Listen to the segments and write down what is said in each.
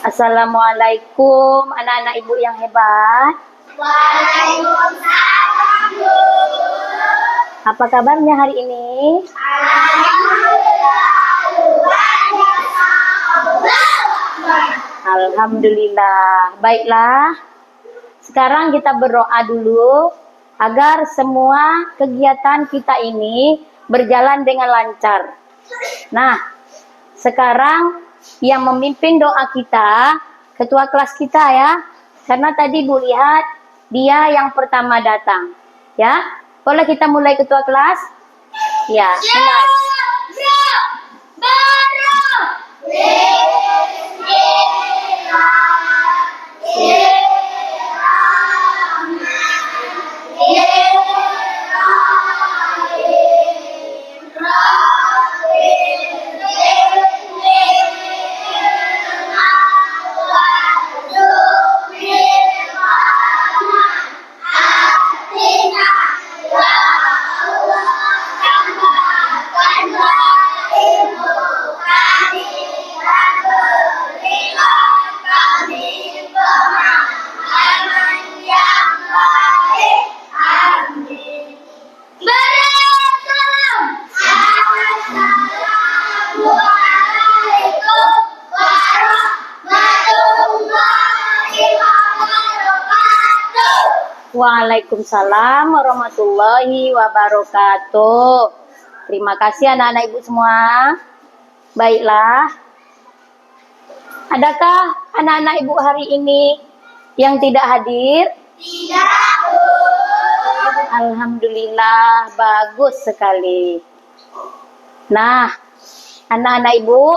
Assalamualaikum anak-anak ibu yang hebat. Waalaikumsalam, Bu. Apa kabarnya hari ini? Alhamdulillah, luar biasa. Alhamdulillah. Baiklah. Sekarang kita berdoa dulu agar semua kegiatan kita ini berjalan dengan lancar. Nah, sekarang yang memimpin doa kita, ketua kelas kita ya. Karena tadi Bu lihat dia yang pertama datang. Ya, boleh kita mulai ketua kelas? Ya, mulai. Waalaikumsalam warahmatullahi wabarakatuh. Terima kasih anak-anak ibu semua. Baiklah. Adakah anak-anak ibu hari ini yang tidak hadir? Tidak, Bu. Alhamdulillah, bagus sekali. Nah, anak-anak ibu,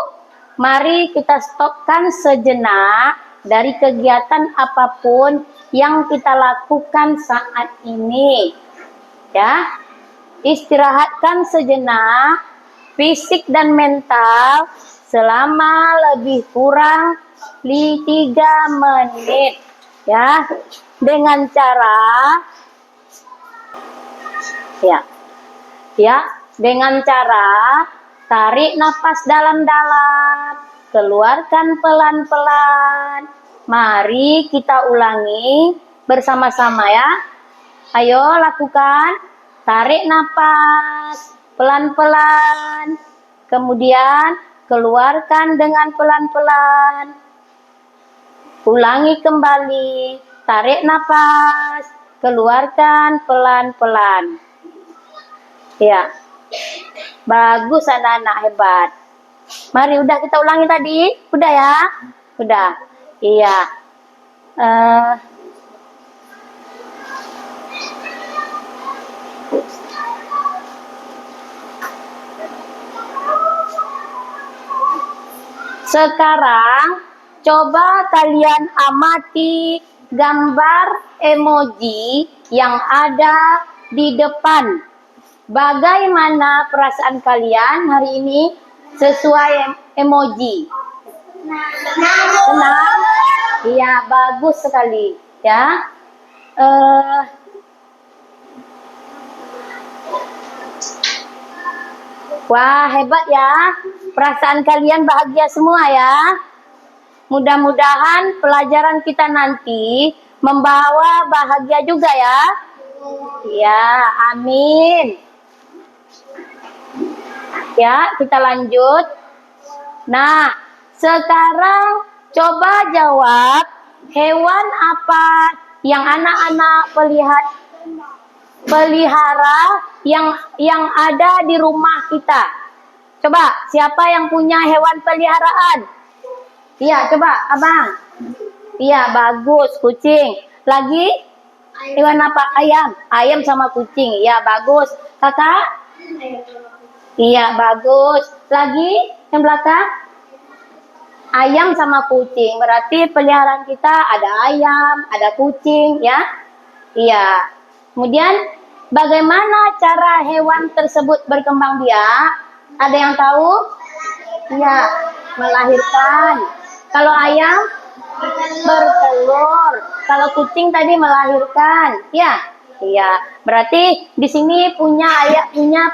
mari kita stopkan sejenak dari kegiatan apapun yang kita lakukan saat ini. Ya, istirahatkan sejenak fisik dan mental selama lebih kurang 3 menit. Ya, dengan cara dengan cara tarik nafas dalam-dalam, keluarkan pelan-pelan. Mari kita ulangi bersama-sama ya. Ayo lakukan. Tarik nafas pelan-pelan. Kemudian keluarkan dengan pelan-pelan. Ulangi kembali. Tarik nafas, keluarkan pelan-pelan. Ya. Bagus anak-anak hebat. Mari udah kita ulangi tadi. Udah ya? Udah. Iya. Sekarang coba kalian amati gambar emoji yang ada di depan. Bagaimana perasaan kalian hari ini sesuai emoji? Senang? Iya, bagus sekali ya. Wah, hebat ya. Perasaan kalian bahagia semua ya. Mudah-mudahan pelajaran kita nanti membawa bahagia juga ya. Ya, amin. Ya, kita lanjut. Nah, sekarang coba jawab hewan apa yang anak-anak pelihara yang ada di rumah kita. Coba, siapa yang punya hewan peliharaan? Iya, coba, Abang. Iya, bagus, kucing. Lagi? Hewan apa? Ayam. Ayam sama kucing. Iya, bagus. Kakak? Iya, bagus. Lagi? Yang belakang? Ayam sama kucing. Berarti peliharaan kita ada ayam, ada kucing, ya? Iya. Kemudian, bagaimana cara hewan tersebut berkembang biak? Ada yang tahu? Iya, melahirkan. Kalau ayam? Bertelur. Kalau kucing tadi melahirkan. Ya? Iya. Berarti di sini punya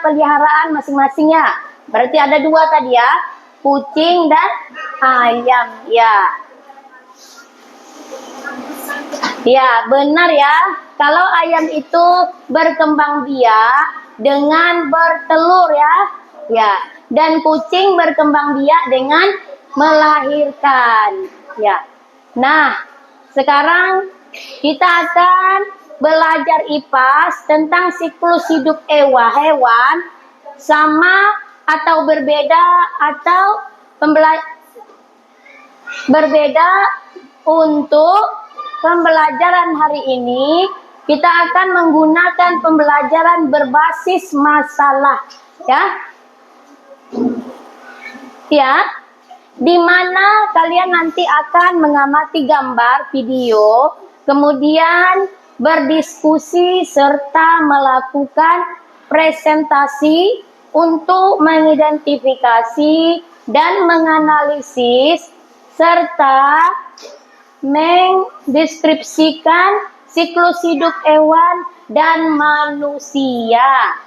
peliharaan masing-masing ya. Berarti ada 2 tadi ya. Kucing dan ayam. Ya. Ya, benar ya. Kalau ayam itu berkembang biak dengan bertelur ya. Ya, dan kucing berkembang biak dengan melahirkan. Ya. Nah, sekarang kita akan belajar IPAS tentang siklus hidup hewan sama atau berbeda atau berbeda. Untuk pembelajaran hari ini kita akan menggunakan pembelajaran berbasis masalah ya. Ya, di mana kalian nanti akan mengamati gambar video, kemudian berdiskusi serta melakukan presentasi untuk mengidentifikasi dan menganalisis serta mendeskripsikan siklus hidup hewan dan manusia.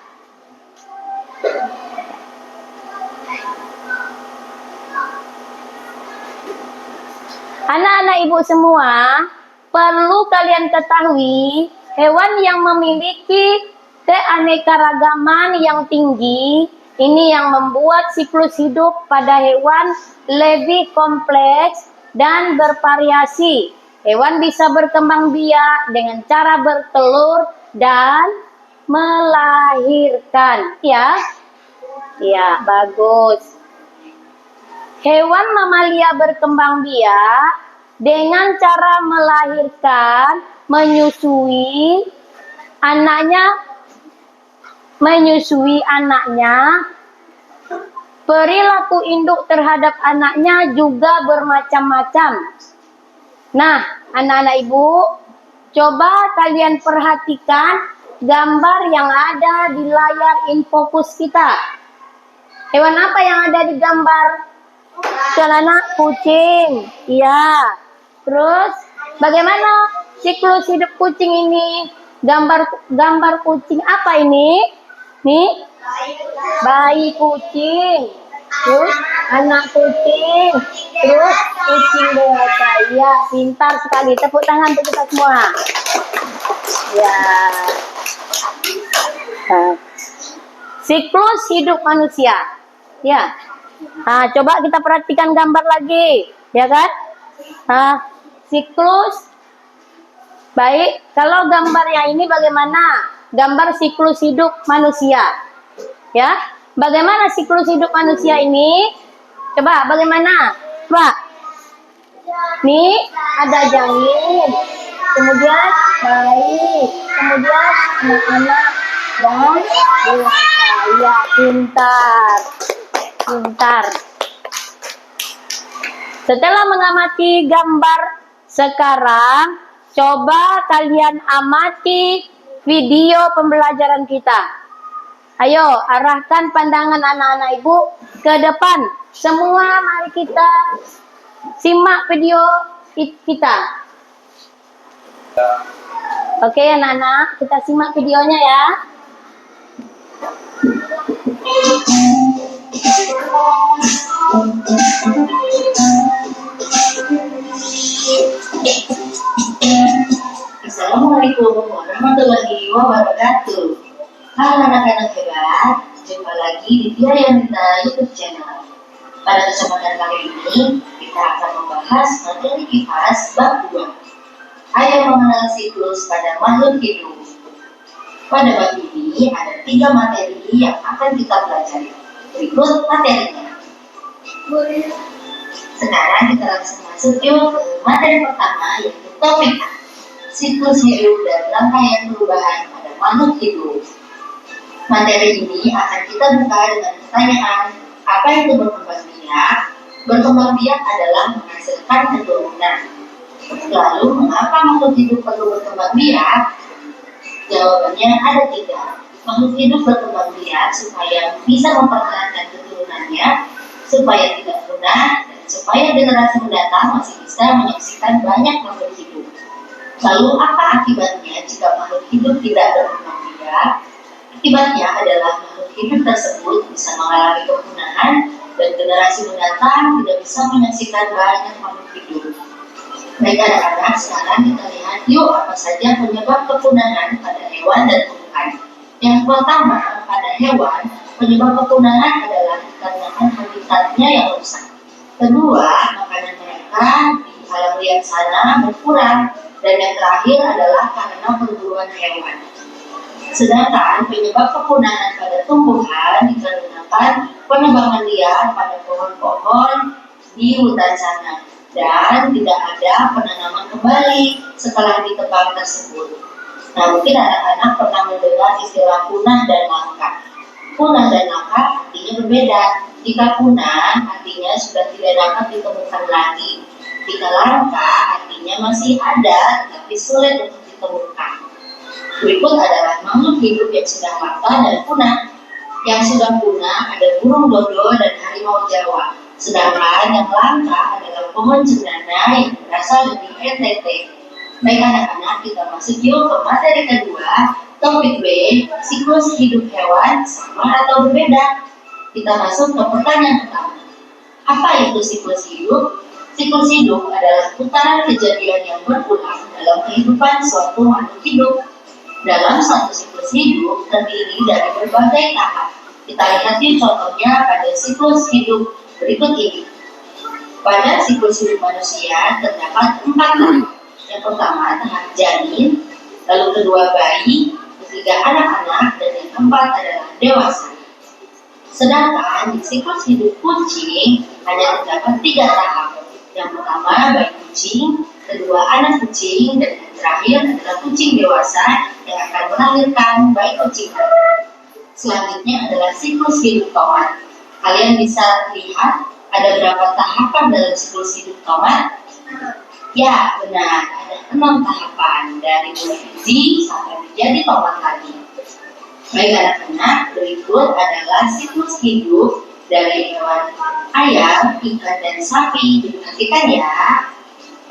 Anak-anak ibu semua, perlu kalian ketahui, hewan yang memiliki keanekaragaman yang tinggi, ini yang membuat siklus hidup pada hewan lebih kompleks dan bervariasi. Hewan bisa berkembang biak dengan cara bertelur dan melahirkan. Ya, ya, bagus. Hewan mamalia berkembang biak dengan cara melahirkan, menyusui anaknya. Perilaku induk terhadap anaknya juga bermacam-macam. Nah, anak-anak ibu, coba kalian perhatikan gambar yang ada di layar infocus kita. Hewan apa yang ada di gambar? Celana kucing. Iya. Terus bagaimana siklus hidup kucing ini? Gambar kucing apa ini? Nih, bayi kucing. Terus anak kucing. Terus kucing dewasa. Ya, pintar sekali. Tepuk tangan untuk kita semua. Ya. Siklus hidup manusia. Ya. Nah, coba kita perhatikan gambar lagi, ya kan? Nah, siklus. Baik, kalau gambar yang ini bagaimana? Gambar siklus hidup manusia. Ya, bagaimana siklus hidup manusia ini? Coba, bagaimana? Coba. Nih, ada janin, kemudian bayi, kemudian anak-anak dan dewasa. Ya, pintar. Setelah mengamati gambar sekarang, coba kalian amati video pembelajaran kita. Ayo, arahkan pandangan anak-anak ibu ke depan. Semua mari kita simak video kita. Oke anak-anak, kita simak videonya ya. Assalamualaikum warahmatullahi wabarakatuh. Halo anak-anak hebat, jumpa lagi di Tia Yanita YouTube channel. Pada kesempatan kali ini, kita akan membahas materi IPAS bab 2. Ayo mengenal siklus pada makhluk hidup. Pada bab ini ada 3 materi yang akan kita pelajari. Berikut materinya. Sekarang kita langsung masuk yuk ke materi pertama, yaitu topik siklus hidup dan rangkaian perubahan pada makhluk hidup. Materi ini akan kita buka dengan pertanyaan, apa itu berkembang biak? Berkembang biak adalah menghasilkan keturunan. Lalu, mengapa makhluk hidup perlu berkembang biak? Jawabannya ada 3. Makhluk hidup berkembang biak supaya bisa mempertahankan keturunannya, supaya tidak punah, dan supaya generasi mendatang masih bisa menyaksikan banyak makhluk hidup. Lalu apa akibatnya jika makhluk hidup tidak berkembang biak? Akibatnya adalah makhluk hidup tersebut bisa mengalami kepunahan dan generasi mendatang tidak bisa menyaksikan banyak makhluk hidup. Baik anak-anak, sekarang kita lihat yuk apa saja penyebab kepunahan pada hewan dan tumbuhan. Yang pertama, pada hewan, penyebab kepunahan adalah dikarenakan habitatnya yang rusak. Kedua, makanan mereka di alam liar sana berkurang. Dan yang terakhir adalah karena perburuan hewan. Sedangkan penyebab kepunahan pada tumbuhan dikarenakan penebangan liar pada pohon-pohon di hutan sana dan tidak ada penanaman kembali setelah ditebang tersebut. Nah, mungkin anak-anak pernah mendengar istilah punah dan langka. Punah dan langka artinya berbeda. Jika punah artinya sudah tidak dapat ditemukan lagi. Jika langka artinya masih ada tapi sulit untuk ditemukan. Berikut adalah makhluk hidup yang sudah langka dan punah. Yang sudah punah ada burung dodo dan harimau Jawa. Sedangkan yang langka adalah pohon cendana yang berasal dari NTT. Baik anak-anak, kita masuk yuk ke materi kedua, topik B, siklus hidup hewan sama atau berbeda. Kita masuk ke pertanyaan pertama. Apa itu siklus hidup? Siklus hidup adalah putaran kejadian yang berulang dalam kehidupan suatu makhluk hidup. Dalam satu siklus hidup terdiri dari berbagai tahap. Kita lihat yuk contohnya pada siklus hidup berikut ini. Pada siklus hidup manusia terdapat 4 tahap. Yang pertama tahap janin, lalu kedua bayi, ketiga anak-anak, dan yang keempat adalah dewasa. Sedangkan di siklus hidup kucing hanya terdapat 3 tahap. Yang pertama bayi kucing, kedua anak kucing, dan yang terakhir adalah kucing dewasa yang akan melahirkan bayi kucing. Selanjutnya adalah siklus hidup tomat. Kalian bisa lihat ada berapa tahapan dalam siklus hidup tomat? Ya, benar, ada 6 tahapan dari mulai biji sampai menjadi tomat lagi. Baik anak-anak, berikut adalah siklus hidup dari hewan ayam, ikan, dan sapi. Perhatikan ya.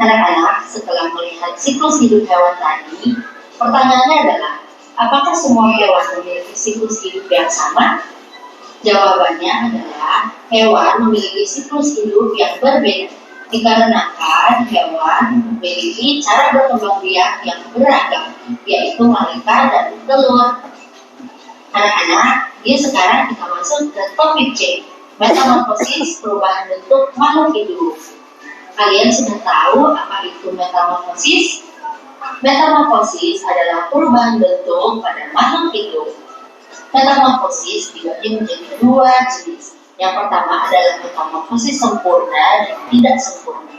Anak-anak, setelah melihat siklus hidup hewan tadi, pertanyaannya adalah, apakah semua hewan memiliki siklus hidup yang sama? Jawabannya adalah hewan memiliki siklus hidup yang berbeda. Dikarenakan hewan memiliki cara berkembang biak yang beragam, yaitu melahirkan dan telur. Anak-anak, sekarang kita masuk ke topik C, metamorfosis, perubahan bentuk makhluk hidup. Kalian sudah tahu apa itu metamorfosis? Metamorfosis adalah perubahan bentuk pada makhluk hidup. Metamorfosis dibagi menjadi 2 jenis. Yang pertama adalah metamorfosis sempurna dan tidak sempurna.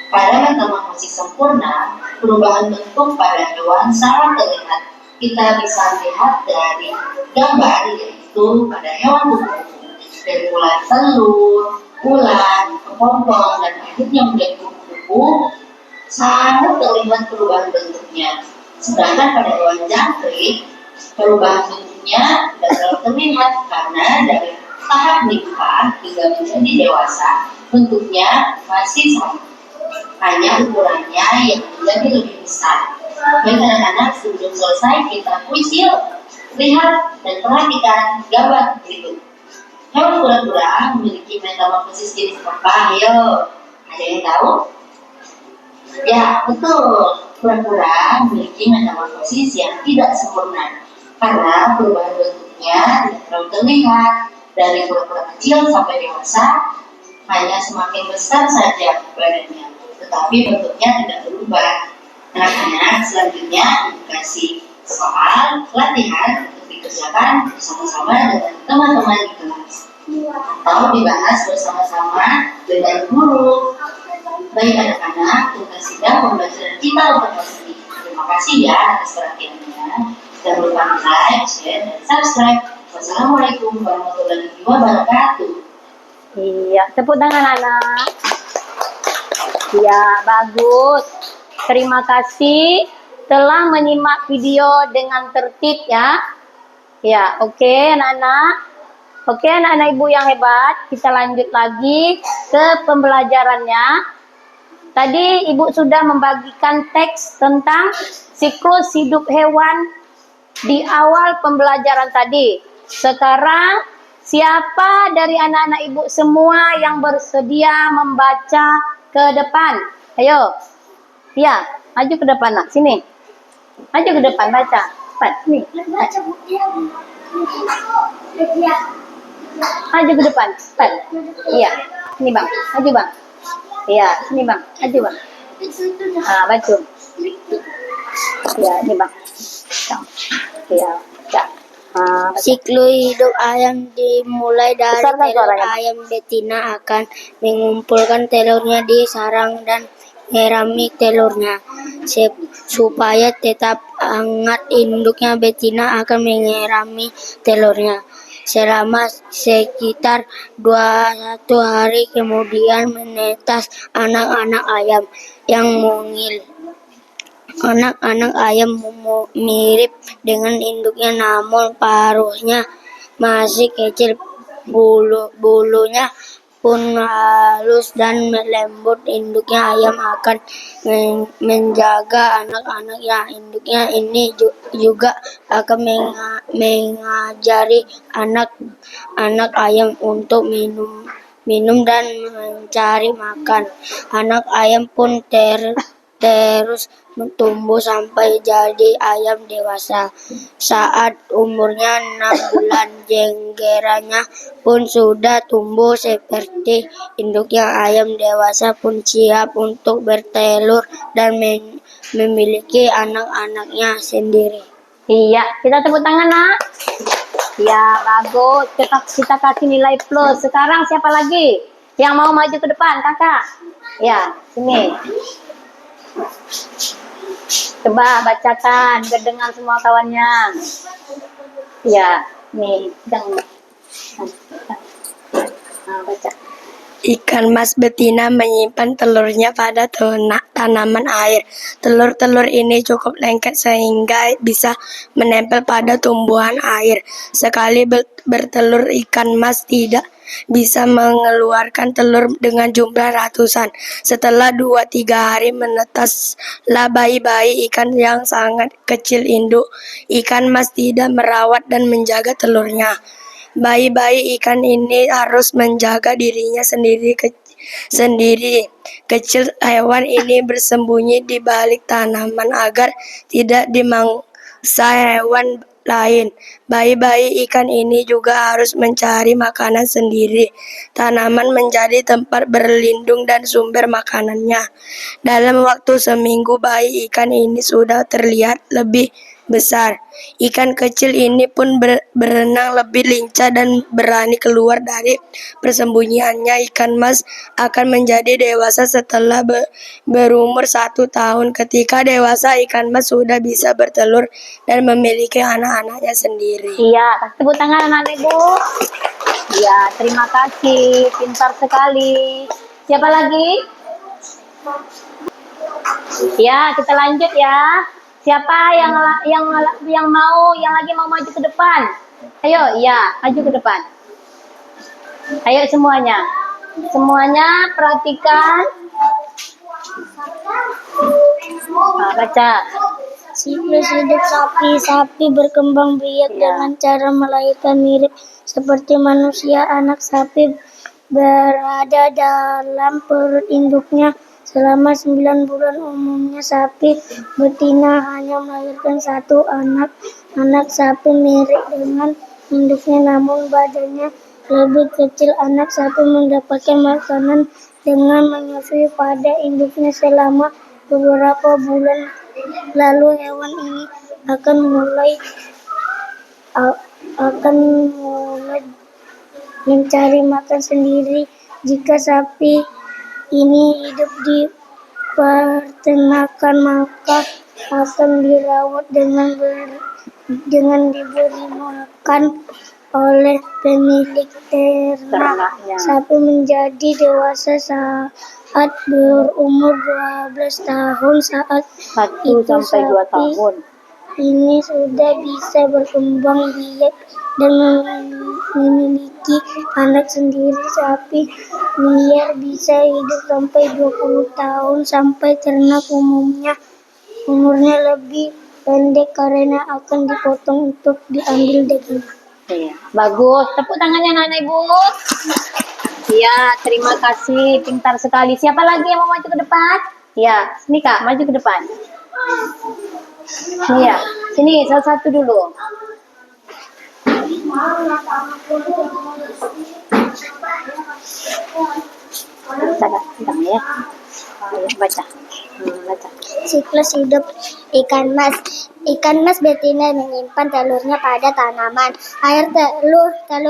Pada metamorfosis sempurna, perubahan bentuk pada hewan sangat terlihat. Kita bisa lihat dari gambar, yaitu pada hewan kuku-kuku, dari mulai telur, ulat, kepompong, dan akhirnya menjadi kuku-kuku, sangat terlihat perubahan bentuknya. Sedangkan pada hewan jangkrik, perubahan bentuknya tidak terlalu terlihat karena dari tahap nimfa hingga menjadi dewasa, bentuknya masih sama. Hanya ukurannya yang menjadi lebih besar. Baik anak-anak, sebelum selesai kita kuis yuk. Lihat dan perhatikan gambar berikut. Hewan kura-kura memiliki metamorfosis jenis apa? Ayo, ada yang tahu? Ya, betul. Kura-kura memiliki metamorfosis yang tidak sempurna karena perubahan bentuknya tidak terlalu terlihat. Dari kura-kura kecil sampai dewasa hanya semakin besar saja badannya, tetapi bentuknya tidak berubah. Anak-anak, selanjutnya dikasih soal latihan untuk dikerjakan bersama-sama dengan teman-teman di kelas atau dibahas bersama-sama dengan guru. Baik anak-anak, tugas pembelajaran kita untuk hari ini. Terima kasih ya atas perhatiannya. Jangan lupa like, share, dan subscribe. Wassalamualaikum warahmatullahi wabarakatuh. Iya, tepuk tangan anak. Ya, bagus. Terima kasih telah menyimak video dengan tertib ya. Ya, oke anak-anak. Oke anak-anak ibu yang hebat. Kita lanjut lagi ke pembelajarannya. Tadi ibu sudah membagikan teks tentang siklus hidup hewan di awal pembelajaran tadi. Sekarang siapa dari anak-anak ibu semua yang bersedia membaca ke depan? Ayo. Iya, maju ke depan nak. Sini. Maju ke depan baca. Cepat. Nih. Baca buku dia. Maju ke depan. Cepat. Iya. Sini bang. Maju bang. Iya. Sini bang. Maju bang. Ah, baju. Iya, ini bang. Iya. Ya. Ah, baca. Siklus hidup ayam dimulai dari Besarkan telur suaranya. ayam betina akan mengumpulkan telurnya di sarang dan menyerami telurnya. Supaya tetap hangat, induknya betina akan menyerami telurnya. Selama sekitar 21 hari kemudian menetas anak-anak ayam yang mungil. Anak-anak ayam mirip dengan induknya, namun paruhnya masih kecil. Bulunya pun halus dan lembut. Induknya ayam akan menjaga anak-anaknya. Induknya ini juga akan mengajari anak-anak ayam untuk minum dan mencari makan. Anak ayam pun terus tumbuh sampai jadi ayam dewasa. Saat umurnya 6 bulan, jenggeranya pun sudah tumbuh seperti induknya. Ayam dewasa pun siap untuk bertelur dan memiliki anak-anaknya sendiri. Iya, kita tepuk tangan nak. Ya, bagus. Kita kasih nilai plus. Sekarang siapa lagi yang mau maju ke depan, kakak? Ya, sini. Coba bacakan dengan semua kawannya. Ya, nih, jangan. Nah, baca. Ikan mas betina menyimpan telurnya pada tanaman air. Telur-telur ini cukup lengket sehingga bisa menempel pada tumbuhan air. Sekali bertelur, ikan mas tidak bisa mengeluarkan telur dengan jumlah ratusan. Setelah 2-3 hari menetaslah bayi-bayi ikan yang sangat kecil induk. Ikan mas tidak merawat dan menjaga telurnya. Bayi-bayi ikan ini harus menjaga dirinya sendiri. Kecil hewan ini bersembunyi di balik tanaman agar tidak dimangsa hewan lain. Bayi-bayi ikan ini juga harus mencari makanan sendiri. Tanaman menjadi tempat berlindung dan sumber makanannya. Dalam waktu seminggu, bayi ikan ini sudah terlihat lebih besar. Ikan kecil ini pun berenang lebih lincah dan berani keluar dari persembunyiannya. Ikan mas akan menjadi dewasa setelah berumur 1 tahun. Ketika dewasa, ikan mas sudah bisa bertelur dan memiliki anak-anaknya sendiri. Iya, kasih tepuk tangan anak ibu. Iya, terima kasih. Pintar sekali. Siapa lagi? Ya, kita lanjut ya. Siapa yang lagi mau maju ke depan? Ayo, ya, maju ke depan. Ayo semuanya. Semuanya perhatikan. Nah, baca. Siklus hidup sapi berkembang biak dengan cara melahirkan mirip seperti manusia. Anak sapi berada dalam perut induknya selama 9 bulan. Umumnya sapi betina hanya melahirkan 1 anak. Anak sapi mirip dengan induknya, namun badannya lebih kecil. Anak sapi mendapatkan makanan dengan menyusui pada induknya selama beberapa bulan. Lalu hewan ini akan mulai mencari makan sendiri. Jika sapi ini hidup di peternakan, maka akan dirawat dengan diberi makan oleh pemilik ternak. Ternaknya. Sapi menjadi dewasa saat berumur 12 tahun. Saat 1 sampai 2 tahun. ini sudah bisa berkembang biak dan memiliki anak sendiri. Sapi liar bisa hidup sampai 20 tahun. Sampai ternak umurnya lebih pendek karena akan dipotong untuk diambil daging. Iya, bagus. Tepuk tangannya anak ibu. Iya, terima kasih. Pintar sekali. Siapa lagi yang mau maju ke depan? Ya, sini Kak, maju ke depan. Sini ya, sini satu-satu dulu. Bentar ya. Oh, ya, baca. Baca. Siklus hidup ikan mas. Ikan mas betina menyimpan telurnya pada tanaman. Air telur ikan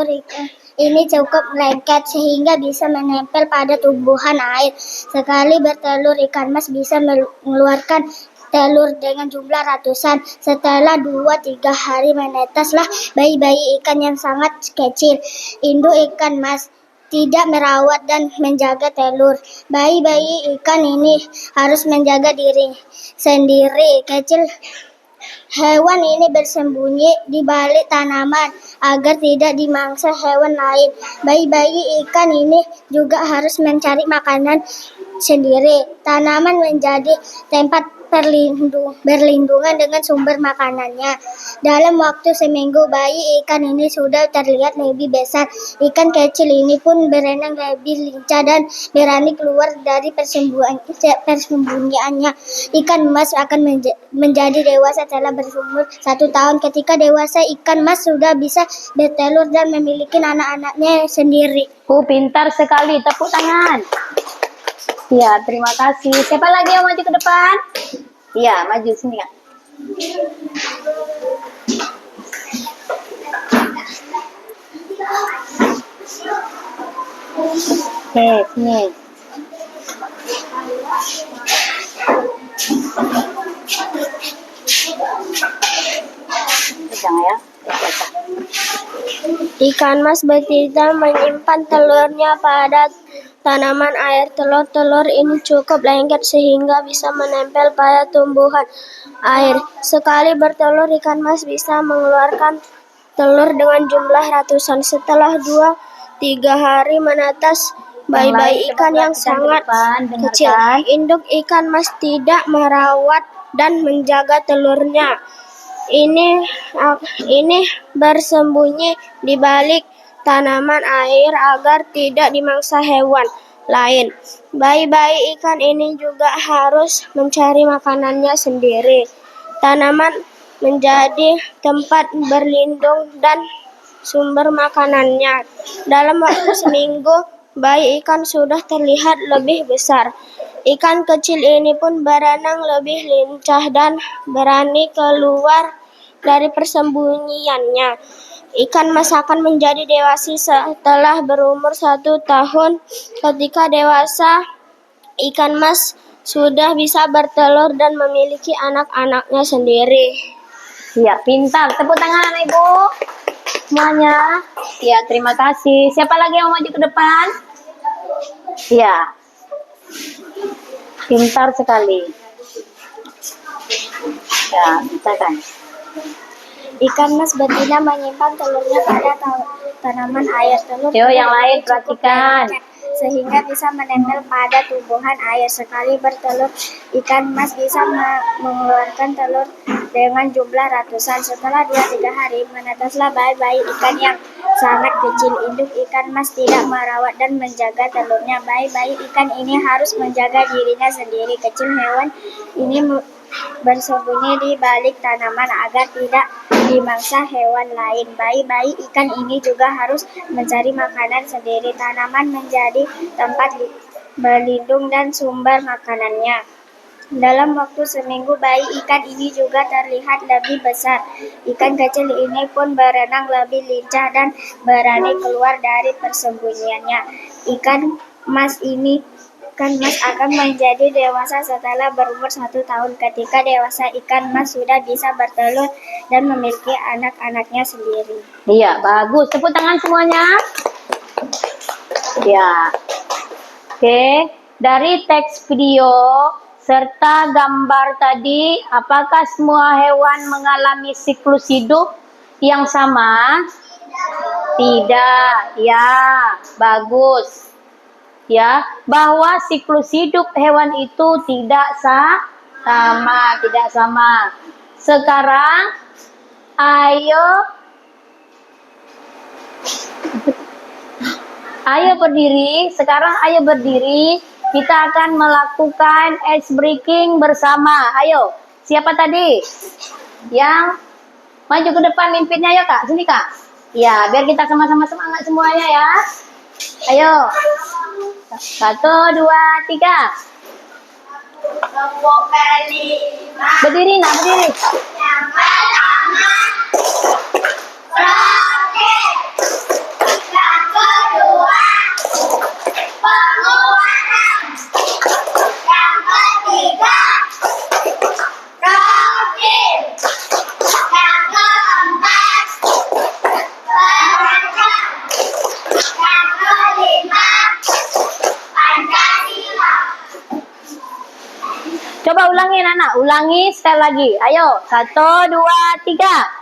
ini cukup lengket sehingga bisa menempel pada tumbuhan air. Sekali bertelur, ikan mas bisa mengeluarkan telur dengan jumlah ratusan. Setelah 2-3 hari menetaslah bayi-bayi ikan yang sangat kecil. Induk ikan mas tidak merawat dan menjaga telur. Bayi-bayi ikan ini harus menjaga diri sendiri. Kecil hewan ini bersembunyi di balik tanaman agar tidak dimangsa hewan lain. Bayi-bayi ikan ini juga harus mencari makanan sendiri. Tanaman menjadi tempat berlindungan dengan sumber makanannya. Dalam waktu seminggu, bayi ikan ini sudah terlihat lebih besar. Ikan kecil ini pun berenang lebih lincah dan berani keluar dari persembunyiannya. Ikan mas akan menjadi dewasa setelah berumur 1 tahun. Ketika dewasa, ikan mas sudah bisa bertelur dan memiliki anak-anaknya sendiri. Pintar sekali, tepuk tangan. Ya, terima kasih. Siapa lagi yang maju ke depan? Ya, maju sini Kak. Oke, sini. Pegang ya. Baca. Ikan mas betina menyimpan telurnya pada tanaman air. Telur-telur ini cukup lengket sehingga bisa menempel pada tumbuhan air. Sekali bertelur, ikan mas bisa mengeluarkan telur dengan jumlah ratusan. Setelah 2-3 hari menetas bayi-bayi ikan yang sangat kecil. Induk ikan mas tidak merawat dan menjaga telurnya. Ini bersembunyi di balik tanaman air agar tidak dimangsa hewan lain. Bayi-bayi ikan ini juga harus mencari makanannya sendiri. Tanaman menjadi tempat berlindung dan sumber makanannya. Dalam waktu seminggu, bayi ikan sudah terlihat lebih besar. Ikan kecil ini pun berenang lebih lincah dan berani keluar dari persembunyiannya. Ikan mas akan menjadi dewasa setelah berumur 1 tahun. Ketika dewasa, ikan mas sudah bisa bertelur dan memiliki anak-anaknya sendiri. Ya, pintar. Tepuk tangan Ibu. Semuanya. Ya, terima kasih. Siapa lagi yang maju ke depan? Ya. Pintar sekali. Ya, bisa kan? Ikan mas betina menyimpan telurnya pada tanaman air. Telur yang lain perhatikan. Sehingga bisa menempel pada tumbuhan air. Sekali bertelur, ikan mas bisa mengeluarkan telur dengan jumlah ratusan. Setelah 2-3 hari menetaslah bayi-bayi ikan yang sangat kecil. Induk ikan mas tidak merawat dan menjaga telurnya. Bayi-bayi ikan ini harus menjaga dirinya sendiri. Kecil hewan ini bersembunyi di balik tanaman agar tidak dimangsa hewan lain. Bayi-bayi ikan ini juga harus mencari makanan sendiri. Tanaman menjadi tempat berlindung dan sumber makanannya. Dalam waktu seminggu, bayi ikan ini juga terlihat lebih besar. Ikan kecil ini pun berenang lebih lincah dan berani keluar dari persembunyiannya. Ikan mas akan menjadi dewasa setelah berumur 1 tahun. Ketika dewasa, ikan mas sudah bisa bertelur dan memiliki anak-anaknya sendiri. Iya, bagus. Tepuk tangan semuanya. Ya. Oke, dari teks video serta gambar tadi, apakah semua hewan mengalami siklus hidup yang sama? Tidak. Ya, bagus. Ya, bahwa siklus hidup hewan itu tidak sama. Sekarang ayo berdiri. Sekarang ayo berdiri kita akan melakukan ice breaking bersama. Ayo, siapa tadi? Yang maju ke depan mimpinnya ya Kak, sini Kak. Ya, biar kita sama-sama semangat semuanya ya. Ayo. 1, 2, 3. Berdiri nak, berdiri. Yang pertama, roti. Yang kedua, penguatan. Yang ketiga, roti. Yang keempat, berantem. Yang kelima, Pancasila. Coba ulangi anak, ulangi sekali lagi. Ayo, 1, 2, 3.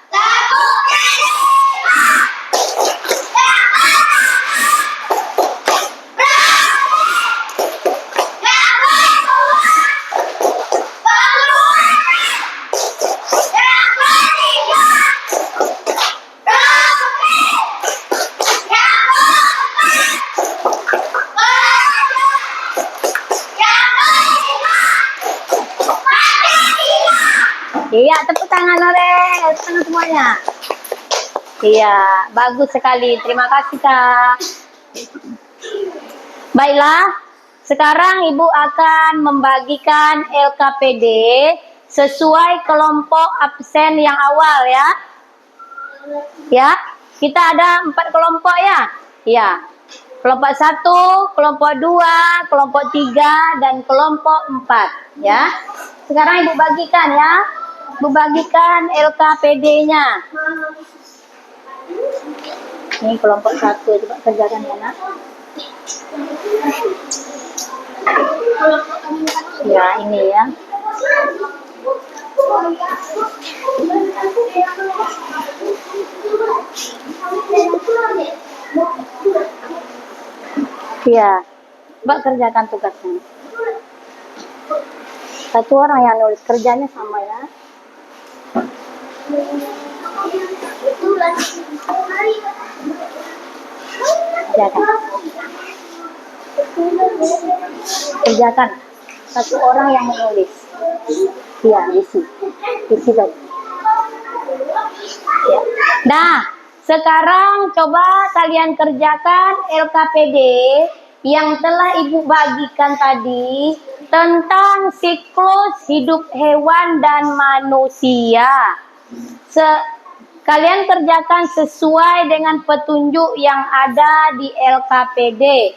Iya, tepuk tangan oleh tangan semuanya. Iya, bagus sekali. Terima kasih Kak. Baiklah, sekarang Ibu akan membagikan LKPD sesuai kelompok absen yang awal ya. Ya, kita ada 4 kelompok ya. Ya, kelompok 1, kelompok 2, kelompok 3, dan kelompok 4 ya. Sekarang Ibu bagikan ya. Ibu bagikan LKPD-nya. Ini kelompok 1, coba kerjakan ya nak. Ya, ini ya. Ya, coba kerjakan tugasnya. Satu orang yang nulis, kerjanya sama ya. Kerjakan. Satu orang yang menulis. Ya, isi tadi. Ya. Nah, sekarang coba kalian kerjakan LKPD yang telah Ibu bagikan tadi tentang siklus hidup hewan dan manusia. Kalian kerjakan sesuai dengan petunjuk yang ada di LKPD.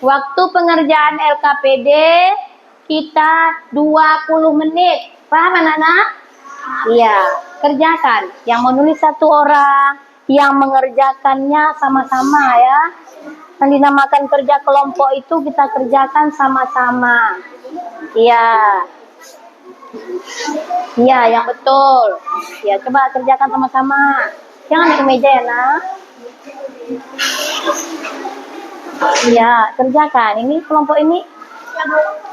Waktu pengerjaan LKPD kita 20 menit. Paham anak-anak? Iya, kerjakan. Yang menulis 1 orang, yang mengerjakannya sama-sama ya. Yang dinamakan kerja kelompok itu kita kerjakan sama-sama. Iya. Iya, yang betul. Ya, coba kerjakan sama-sama. Jangan di meja ya, nak. Iya, kerjakan. Ini kelompok ini.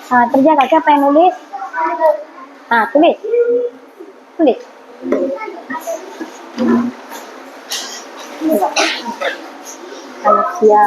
Nah, kerjakan. Siapa yang nulis? Nah, tulis. Tulis. Manusia.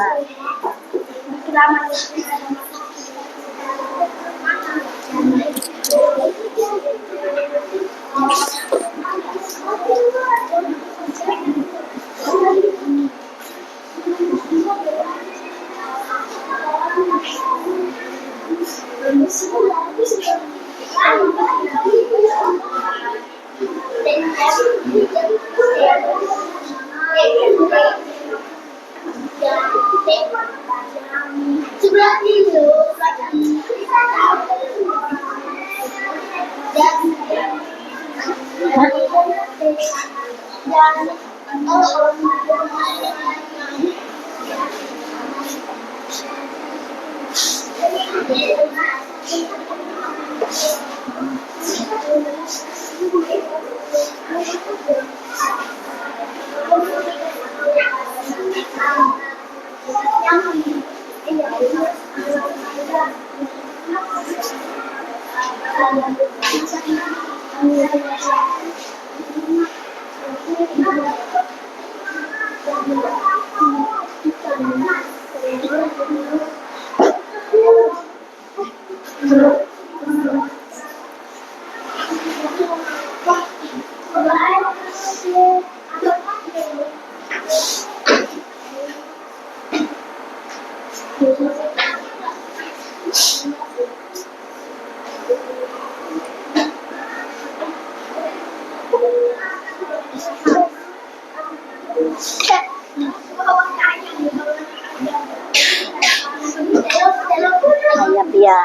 Ayah Pia.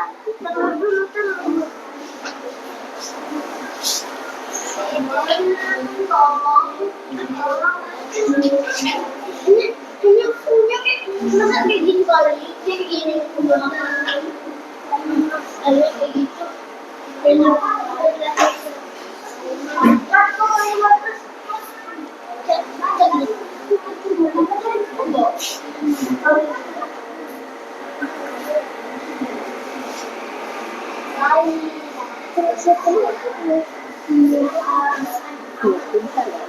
Iya, pintar ya.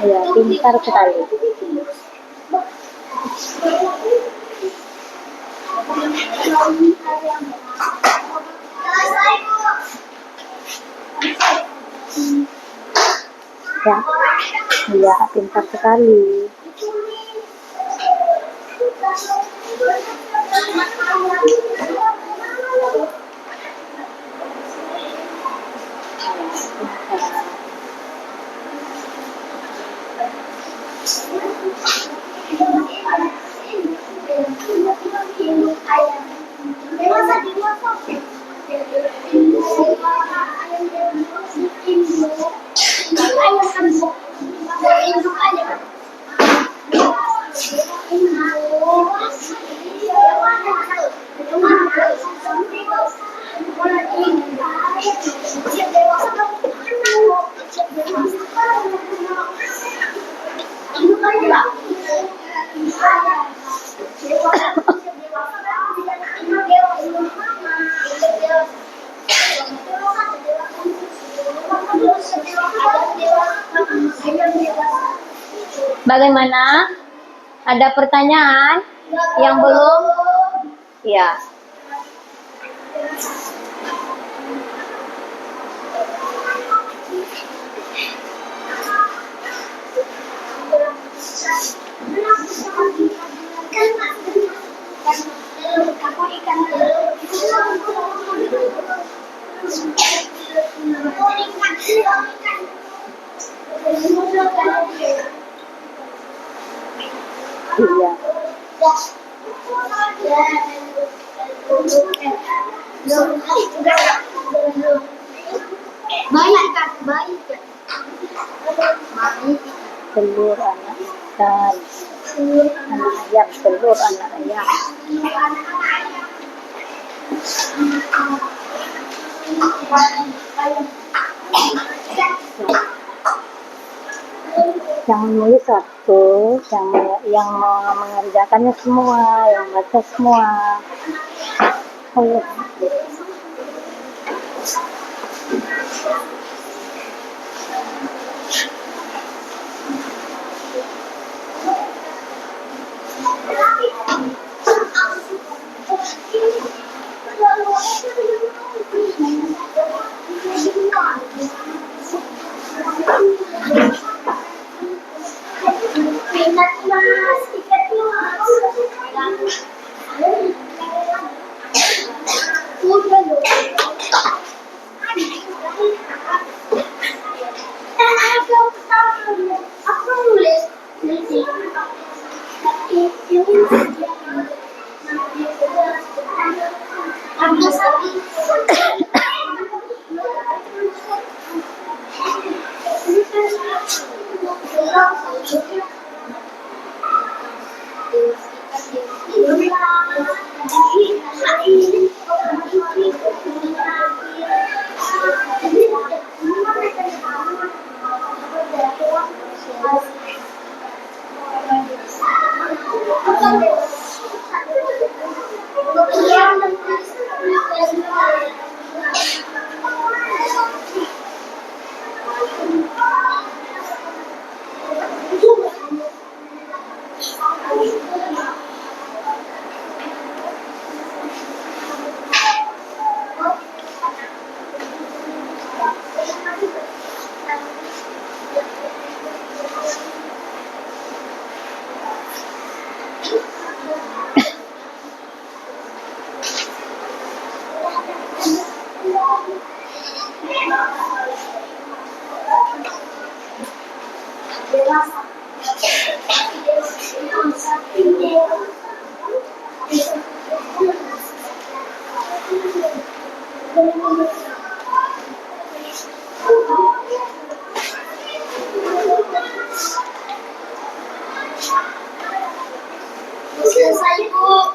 Ya, pintar sekali. Ya, pintar sekali. Bagaimana? Ada pertanyaan yang belum? Ya. Iya. Telur anak ikan, anak ayam, telur anak ayam. Yang menulis satu, yang mengerjakannya semua, yang baca semua. Oh, Selesai, Bu.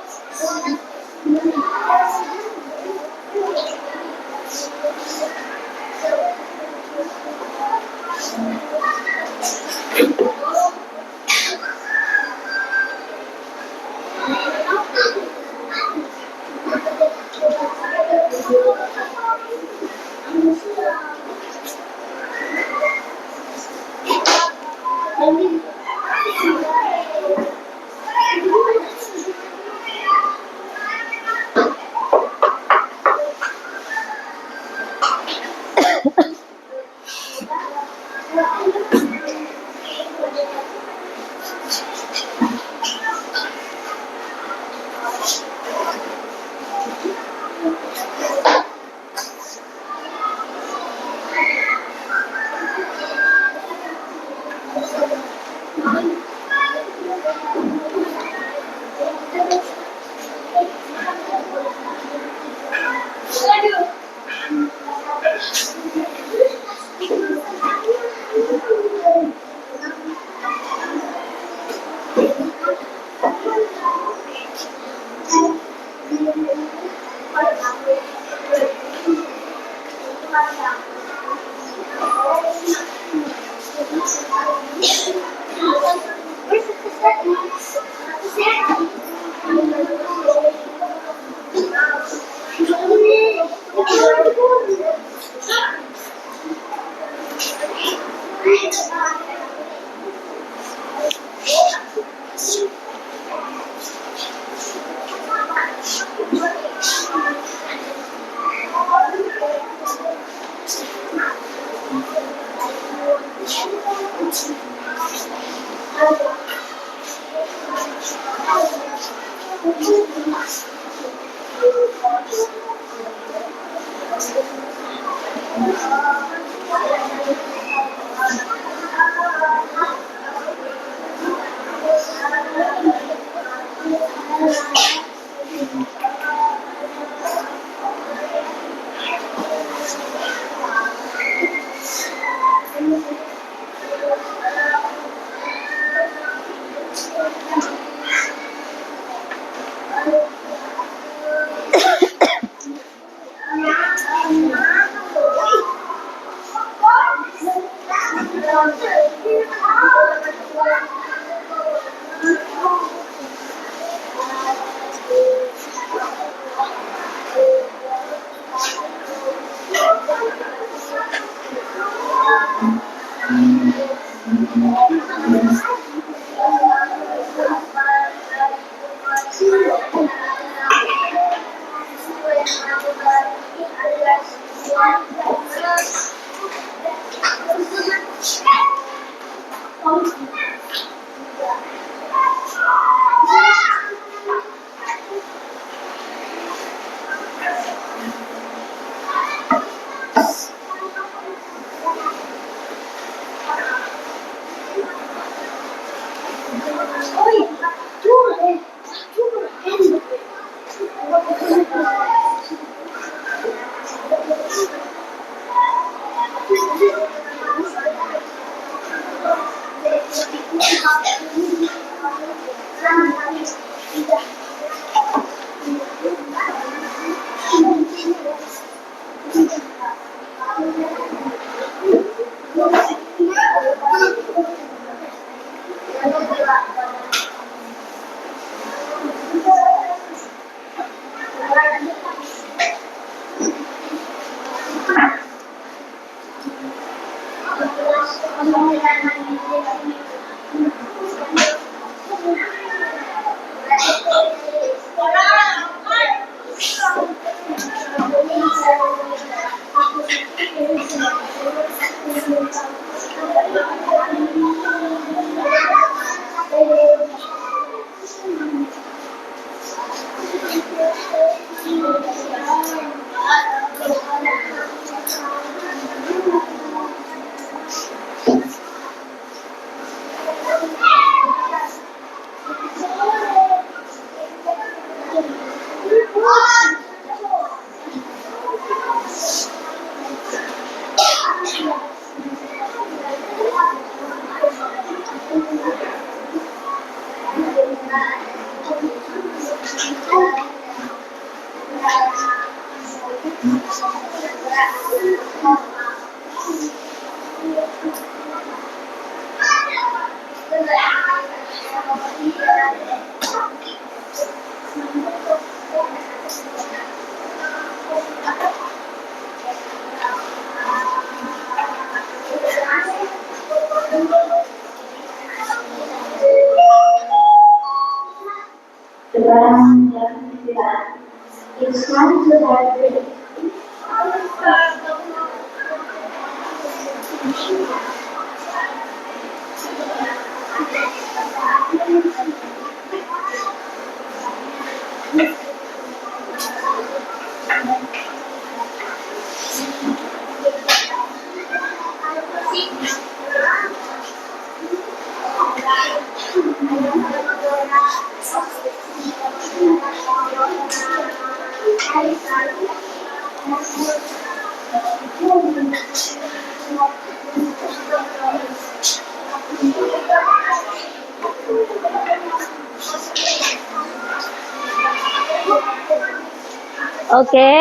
Oke,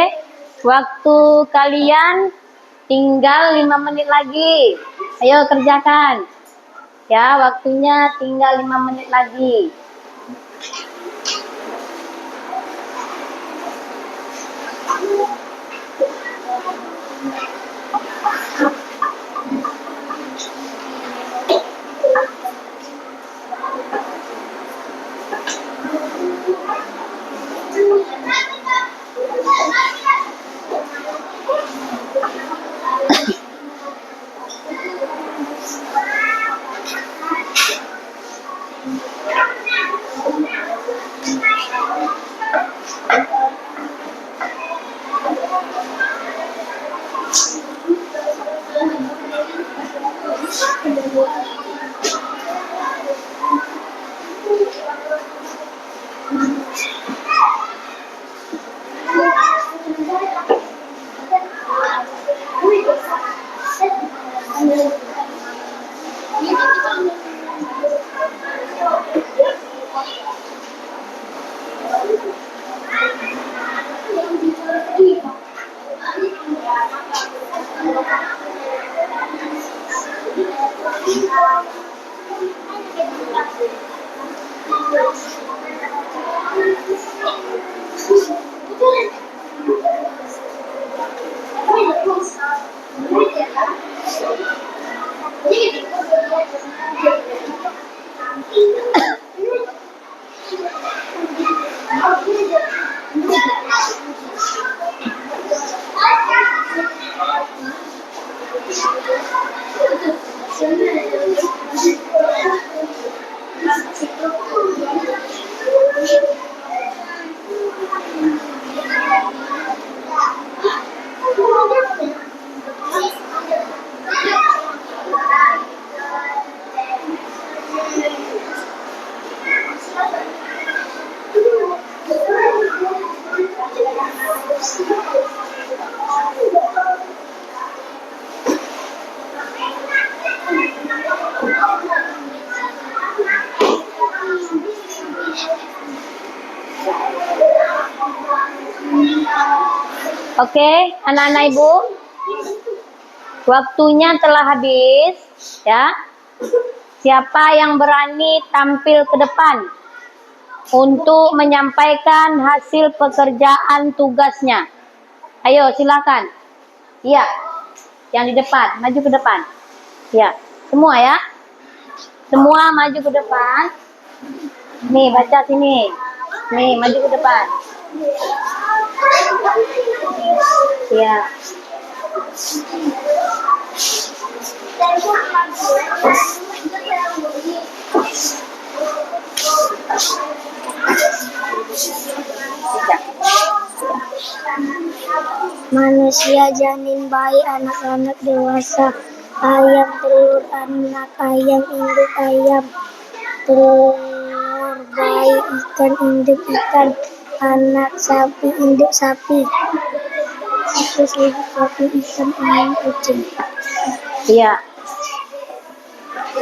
waktu kalian tinggal 5 menit lagi. Ayo kerjakan. Ya, waktunya tinggal 5 menit lagi. Oke, anak-anak ibu. waktunya telah habis, ya. Siapa yang berani tampil ke depan untuk menyampaikan hasil pekerjaan tugasnya? Ayo, silakan. Iya, yang di depan, maju ke depan. Ya, semua ya. Semua maju ke depan. Nih, baca sini. Nih, maju ke depan. Ya. Manusia, janin, bayi, anak-anak dewasa, ayam, telur, anak ayam, induk ayam, telur, bayi, ikan, induk ikan, anak sapi, induk sapi, siklus hidup sapi, ikan, ayam, kucing. Iya.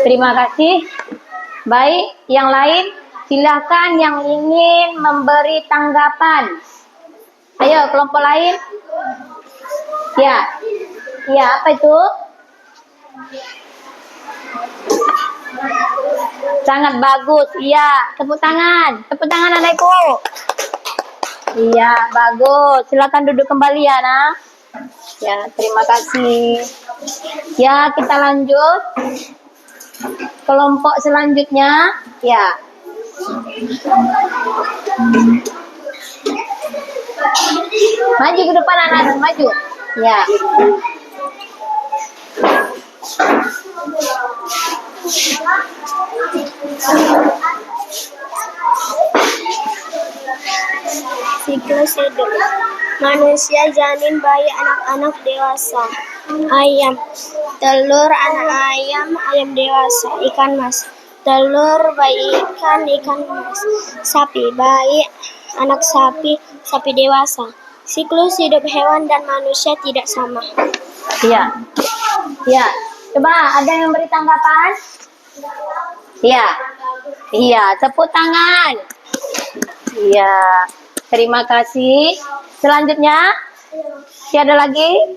Terima kasih. Baik, yang lain silakan yang ingin memberi tanggapan. Ayo, kelompok lain. Ya. Ya, apa itu? Sangat bagus. Iya, tepuk tangan. Tepuk tangan anakku. Iya, bagus. Silakan duduk kembali ya, Nak. Ya, terima kasih. Ya, kita lanjut. Kelompok selanjutnya, ya. Maju ke depan anak-anak, maju. Ya. Siklus hidup. Manusia, janin, bayi, anak-anak dewasa, ayam, telur, anak ayam, ayam dewasa, ikan mas, telur, bayi, ikan mas, sapi, bayi, anak sapi, sapi dewasa. Siklus hidup hewan dan manusia tidak sama. Iya. Iya. Coba ada yang beri tanggapan? Iya. Iya, tepuk tangan. Iya. Terima kasih. Selanjutnya, siapa lagi?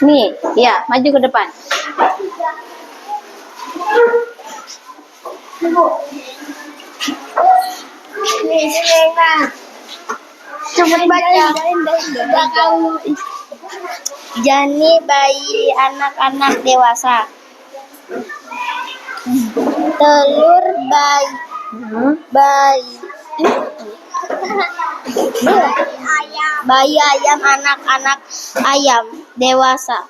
Nih, ya, maju ke depan. Coba baca. Jani, bayi, anak-anak dewasa. Telur, bayi, bayi ayam, anak-anak ayam dewasa.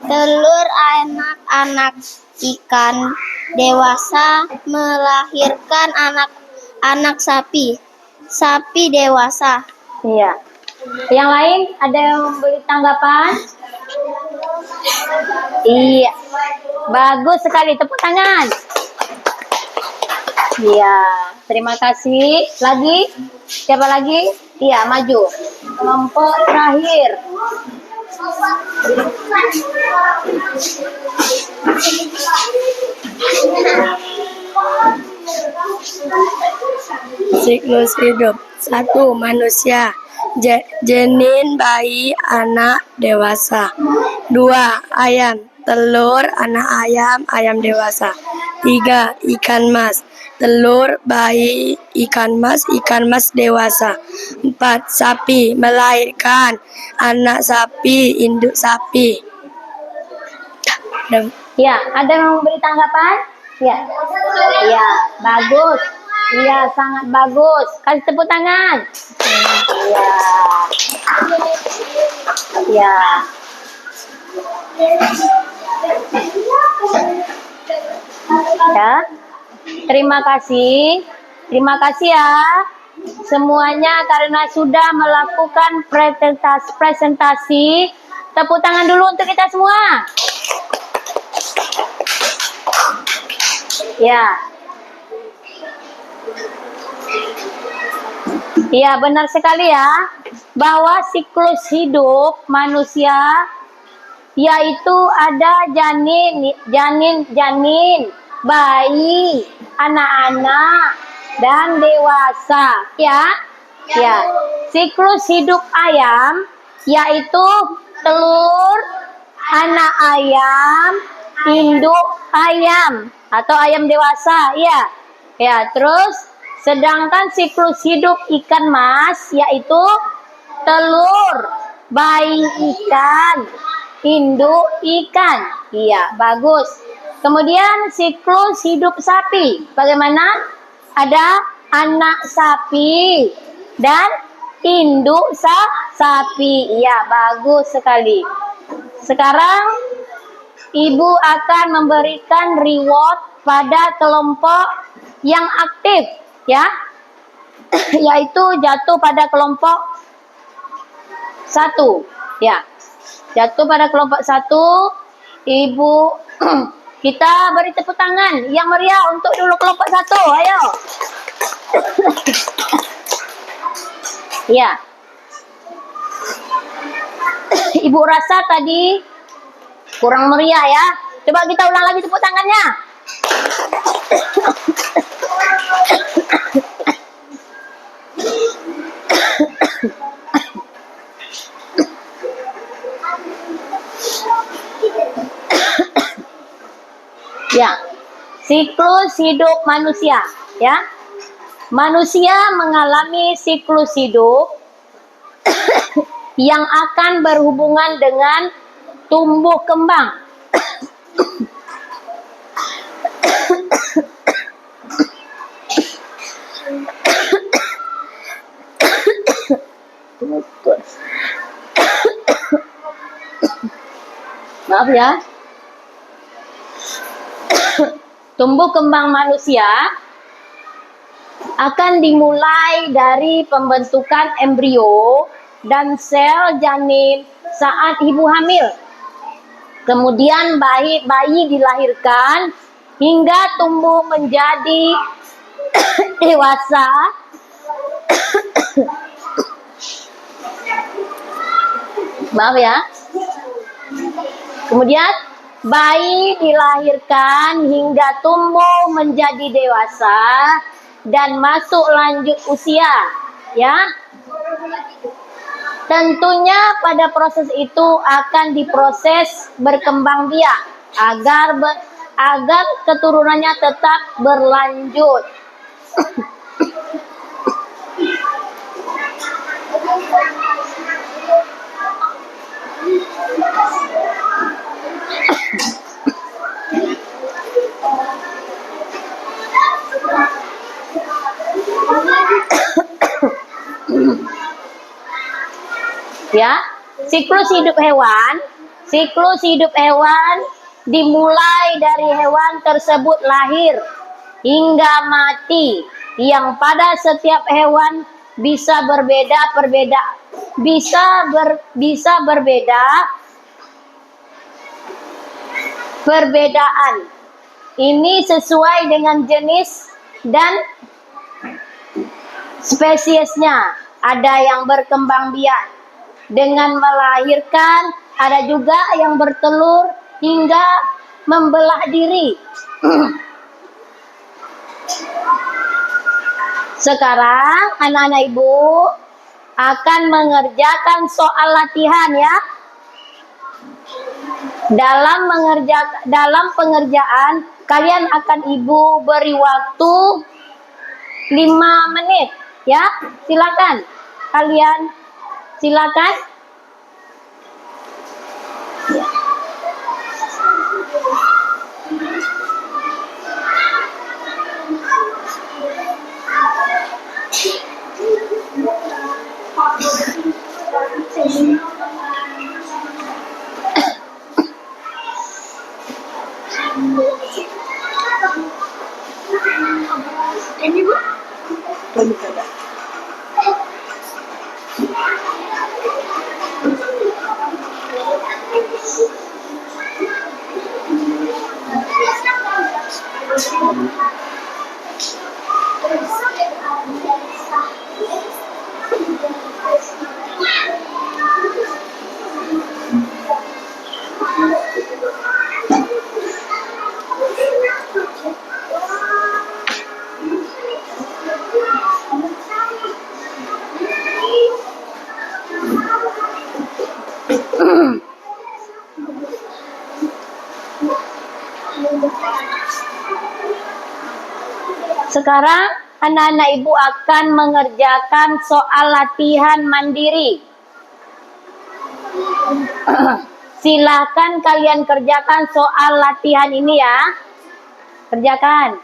Telur, anak-anak ikan dewasa melahirkan anak sapi, sapi dewasa. Iya. Yang lain ada yang beri tanggapan? Iya. Bagus sekali, tepuk tangan. Iya, terima kasih. Lagi? Siapa lagi? Iya, maju. Kelompok terakhir. Siklus hidup. 1. Manusia, janin, bayi, anak dewasa. 2. Ayam, telur, anak ayam, ayam dewasa. 3. Ikan mas, telur, bayi, ikan mas dewasa. 4. Sapi, melahirkan anak sapi, induk sapi. Ya, ada yang memberi tanggapan? Ya. Ya, bagus. Iya, sangat bagus. Kasih tepuk tangan. Ya. Ya. Terima kasih. Terima kasih ya. Semuanya karena sudah melakukan presentasi. Tepuk tangan dulu untuk kita semua. Ya. Iya, benar sekali ya. Bahwa siklus hidup manusia yaitu ada janin, bayi, anak-anak dan dewasa, ya. Siklus hidup ayam yaitu telur, anak ayam, induk ayam atau ayam dewasa, ya. Ya, terus sedangkan siklus hidup ikan mas yaitu telur, bayi ikan, induk ikan. Iya, bagus. Kemudian siklus hidup sapi. Bagaimana? Ada anak sapi dan induk sapi. Iya, bagus sekali. Sekarang ibu akan memberikan reward pada kelompok yang aktif, ya. Yaitu jatuh pada kelompok 1. Ya. Jatuh pada kelompok 1. Ibu kita beri tepuk tangan yang meriah untuk dulu kelompok 1. Ayo. Ya. Ibu rasa tadi kurang meriah ya. Coba kita ulang lagi tepuk tangannya. Ya, siklus hidup manusia, ya. Manusia mengalami siklus hidup yang akan berhubungan dengan tumbuh kembang. Maaf ya. Tumbuh kembang manusia akan dimulai dari pembentukan embrio dan sel janin saat ibu hamil. Kemudian bayi dilahirkan hingga tumbuh menjadi dewasa. Maaf ya. Kemudian bayi dilahirkan hingga tumbuh menjadi dewasa dan masuk lanjut usia, ya. Tentunya pada proses itu akan diproses berkembang biak agar keturunannya tetap berlanjut. Ya, siklus hidup hewan dimulai dari hewan tersebut lahir hingga mati, yang pada setiap hewan bisa berbeda perbedaan. Ini sesuai dengan jenis dan spesiesnya. Ada yang berkembang biak dengan melahirkan, ada juga yang bertelur hingga membelah diri. Sekarang anak-anak ibu akan mengerjakan soal latihan ya. Dalam pengerjaan kalian akan ibu beri waktu 5 menit ya. Silakan. Silakan. Ya. Ini Bu. Sekarang anak-anak ibu akan mengerjakan soal latihan mandiri. Silahkan kalian kerjakan soal latihan ini ya. Kerjakan.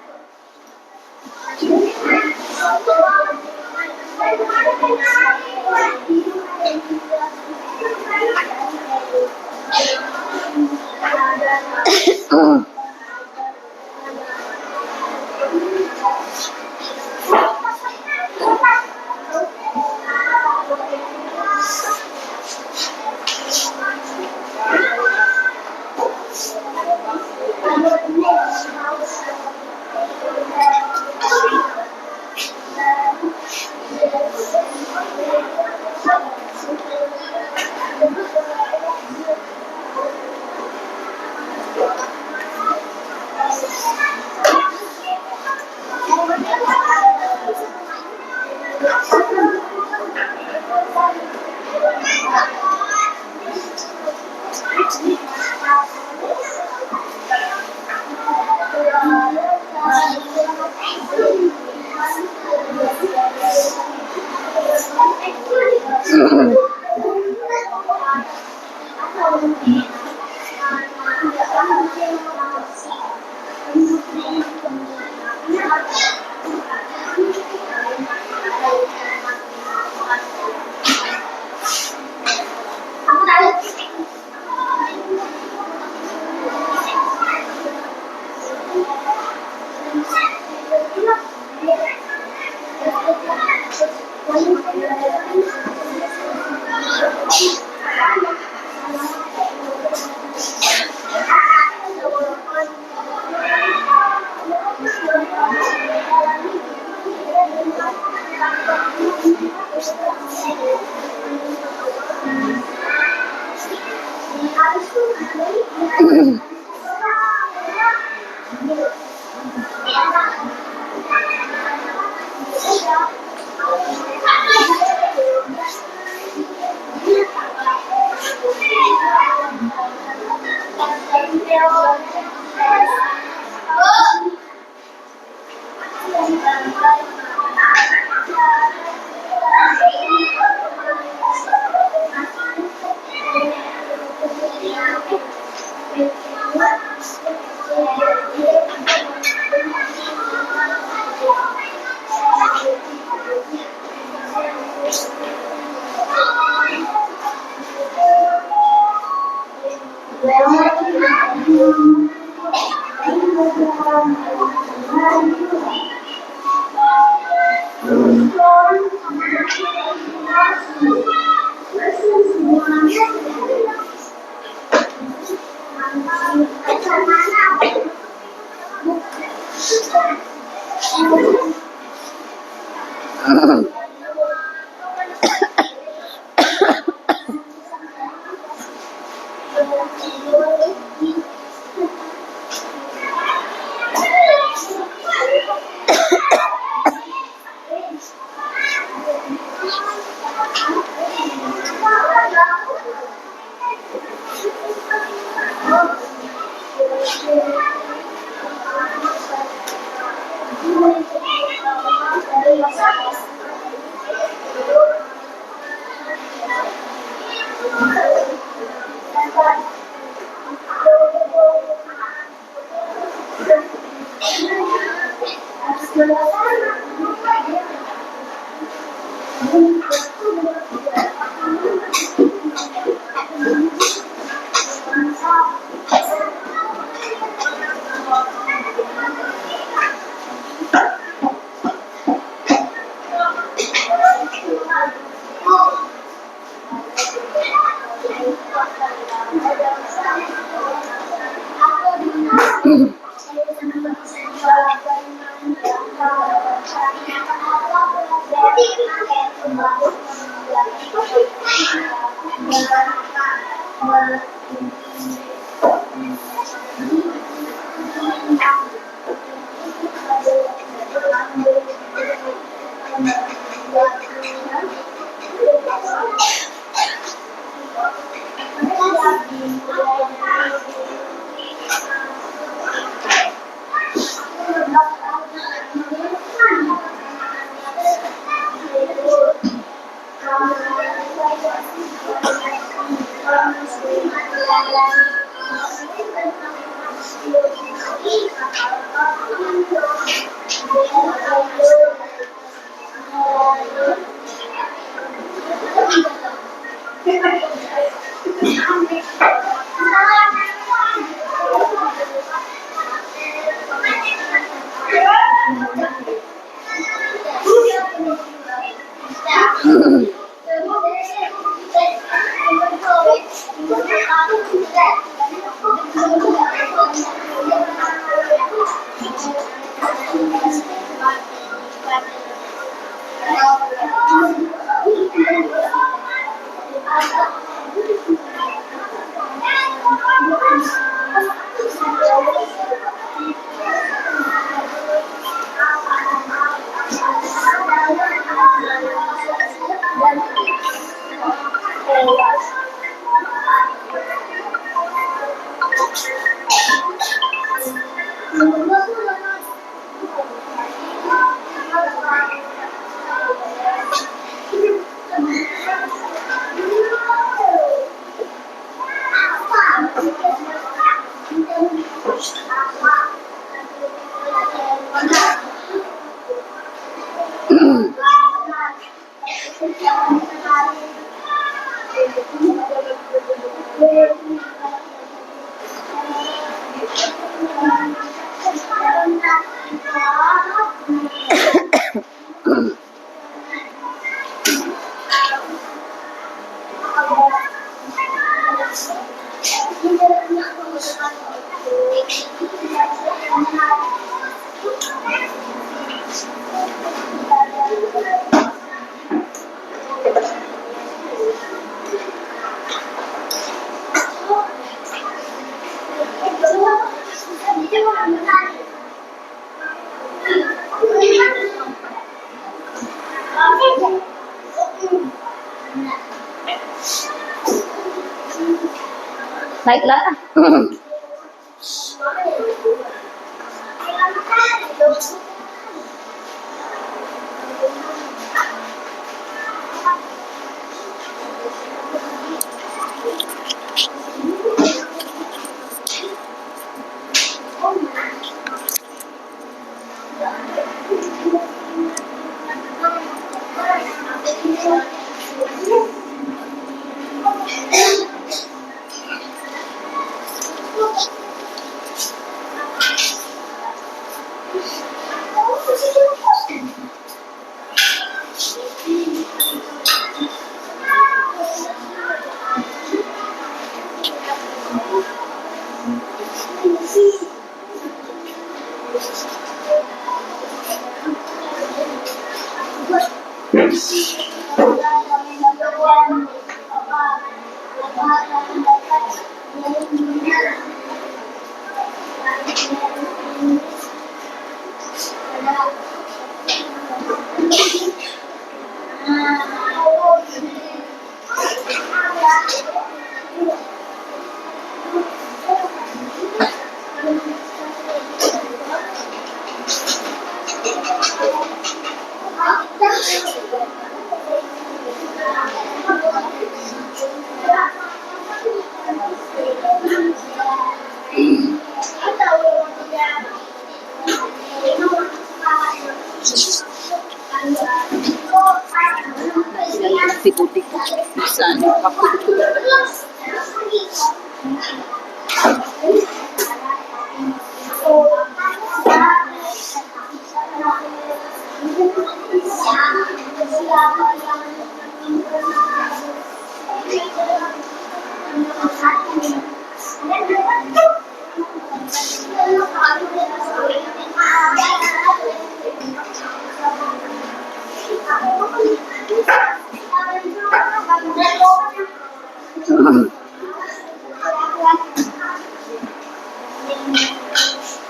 Baiklah.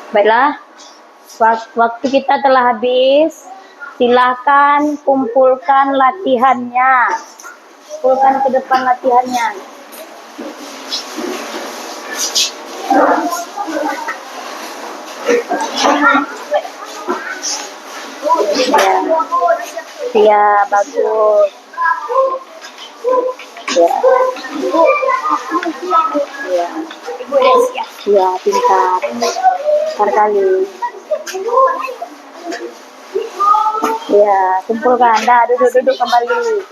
Baiklah, waktu kita telah habis. Silakan kumpulkan latihannya. Kumpulkan ke depan latihannya. Ya, bagus. Ya, pintar. Pintar kali. Ya, kumpulkan. Dah, duduk kembali.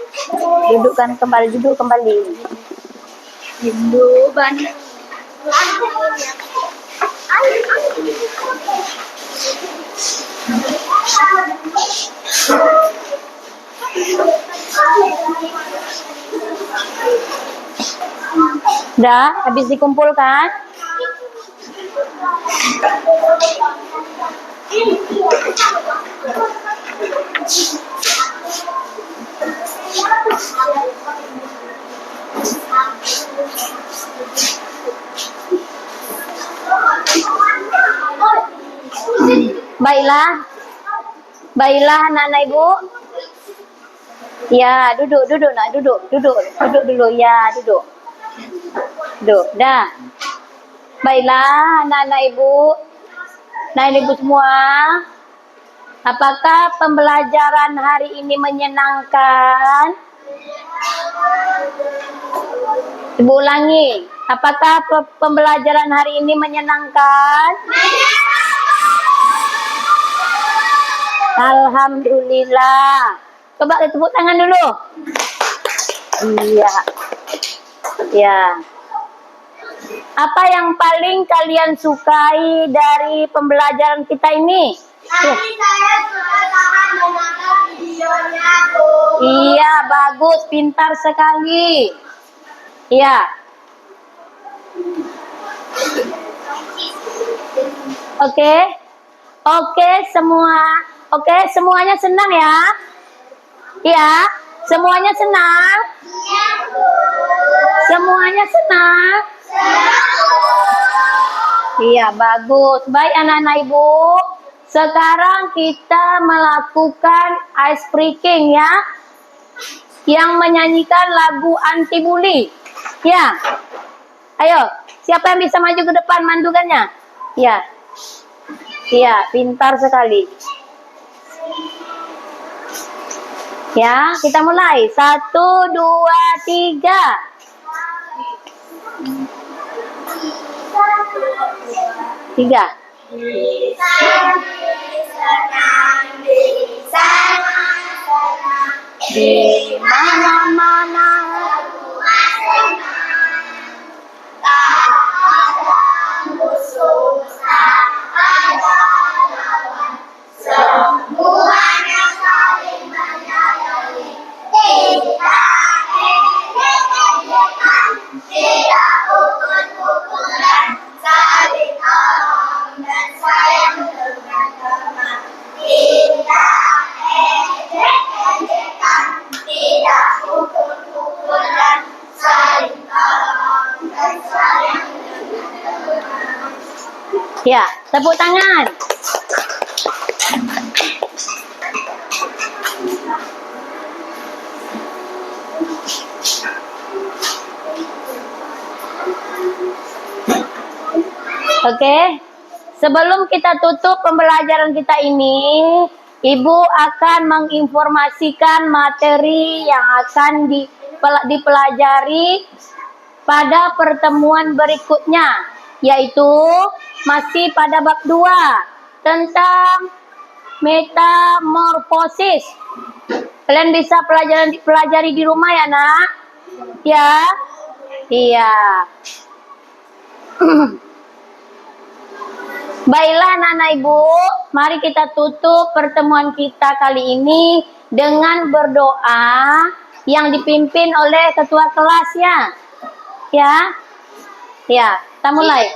Duduk kembali. Hindu ban. Dah, habis dikumpulkan. Baiklah anak-anak ibu. Ya, duduk nak, duduk dulu ya, duduk. Dah. Baiklah, anak-anak ibu. Nah, ibu semua, apakah pembelajaran hari ini menyenangkan? Ibu ulangi, apakah pembelajaran hari ini menyenangkan? Alhamdulillah. Coba tepuk tangan dulu. Iya. Ya. Apa yang paling kalian sukai dari pembelajaran kita ini? Tadi saya suka sangat menonton videonya, Bu. Iya, bagus, pintar sekali. Iya. Oke. Oke, semua. Oke, semuanya senang ya? Iya, semuanya senang? Semuanya senang? Iya, bagus. Baik anak-anak ibu. Sekarang kita melakukan ice breaking ya. Yang menyanyikan lagu anti bully. Ya. Ayo, siapa yang bisa maju ke depan mandukannya? Ya. Iya, pintar sekali. Ya, kita mulai. 1, 2, 3. Tiga. Di mana-mana. Semuanya saling menyayangi, tidak ejek-ejekan, tidak pukul-pukulan, saling tolong dan sayang teman-teman. Tidak ejek-ejekan, tidak pukul-pukulan, saling tolong dan sayang teman-teman. Ya, tepuk tangan. Oke, sebelum kita tutup pembelajaran kita ini, Ibu akan menginformasikan materi yang akan dipelajari pada pertemuan berikutnya, yaitu masih pada bab 2 tentang metamorfosis. Kalian bisa pelajari di rumah ya, Nak? Ya? Iya. Baiklah anak-anak ibu, mari kita tutup pertemuan kita kali ini dengan berdoa yang dipimpin oleh ketua kelas ya. Ya? Ya, kita mulai.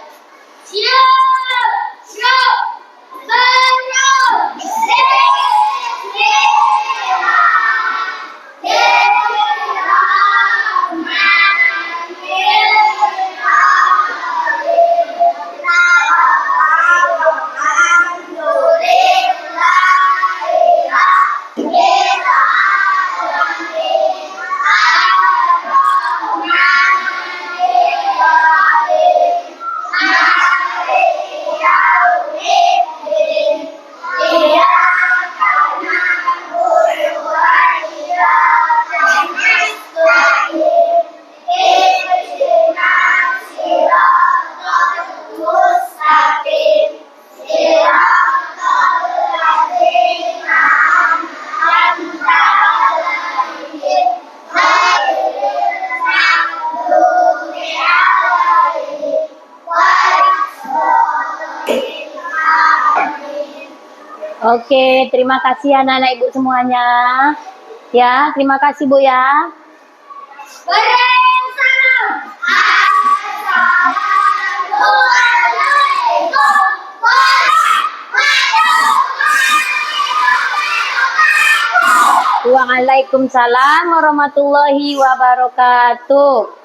Oke, terima kasih anak-anak ibu semuanya. Ya, terima kasih Bu ya. Waalaikumsalam warahmatullahi wabarakatuh.